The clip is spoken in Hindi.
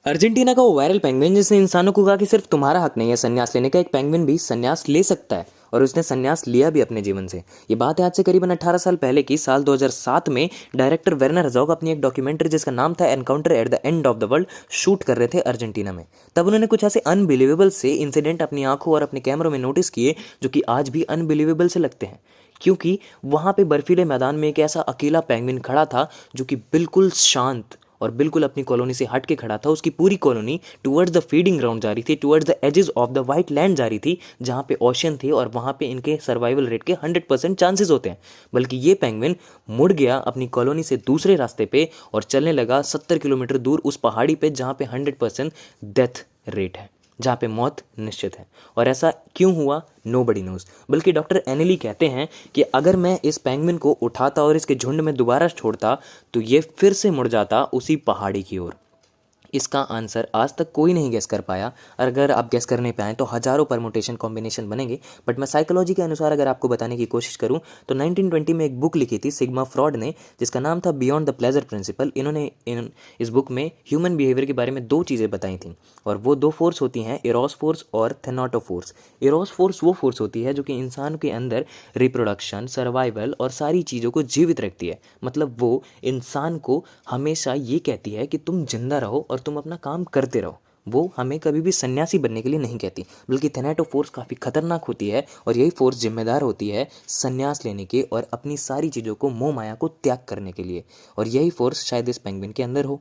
अर्जेंटीना का वो वायरल पेंगुइन जिसने इंसानों को कहा कि सिर्फ तुम्हारा हक नहीं है संन्यास लेने का, एक पेंगुइन भी संन्यास ले सकता है और उसने संन्यास लिया भी अपने जीवन से। ये बात है आज से करीबन 18 साल पहले की। साल 2007 में डायरेक्टर वेर्नर हेrzog अपनी एक डॉक्यूमेंट्री जिसका नाम था encounter at the end of the world shoot कर रहे थे अर्जेंटीना में। तब उन्होंने कुछ ऐसे अनबिलीवेबल से इंसिडेंट अपनी आंखों और अपने कैमरों में नोटिस किए जो कि आज भी अनबिलीवेबल से लगते हैं, क्योंकि वहां पे बर्फीले मैदान में एक ऐसा अकेला पेंगुइन खड़ा था जो कि बिल्कुल शांत और बिल्कुल अपनी कॉलोनी से हट के खड़ा था। उसकी पूरी colony towards the feeding ground जा रही थी, towards the edges of the white land जा रही थी, जहाँ पे ओशन थे और वहाँ पे इनके सर्वाइवल रेट के 100% चांसेस होते हैं। बल्कि ये पेंगुइन मुड़ गया अपनी कॉलोनी से दूसरे रास्ते पे और चलने लगा 70 किलोमीटर दूर उस पहाड़ी पे जहाँ पे 100% डेथ रेट है, जहाँ पे मौत निश्चित है। और ऐसा क्यों हुआ, नोबडी नोज। बल्कि डॉक्टर एनेली कहते हैं कि अगर मैं इस पेंगुइन को उठाता और इसके झुंड में दोबारा छोड़ता तो ये फिर से मुड़ जाता उसी पहाड़ी की ओर। इसका आंसर आज तक कोई नहीं गेस कर पाया। अगर आप गेस करने पे आए तो हजारों परमुटेशन कॉम्बिनेशन बनेंगे, बट मैं साइकोलॉजी के अनुसार अगर आपको बताने की कोशिश करूं तो 1920 में एक बुक लिखी थी सिग्मा फ्रॉड ने जिसका नाम था बियॉन्ड द प्लेजर प्रिंसिपल। इन्होंने इस बुक में ह्यूमन बिहेवियर के बारे में दो चीज़ें बताई थी, और वो दो फोर्स होती हैं, इरोस फोर्स और थेनाटो फोर्स। इरोस फोर्स वो फोर्स होती है जो कि इंसान के अंदर रिप्रोडक्शन, सर्वाइवल और सारी चीज़ों को जीवित रखती है। मतलब वो इंसान को हमेशा ये कहती है कि तुम जिंदा रहो और तुम अपना काम करते रहो। वो हमें कभी भी सन्यासी बनने के लिए नहीं कहती। बल्कि थेनाटो फोर्स काफ़ी खतरनाक होती है और यही फोर्स जिम्मेदार होती है सन्यास लेने के और अपनी सारी चीज़ों को मोह माया को त्याग करने के लिए। और यही फोर्स शायद इस पेंगुइन के अंदर हो।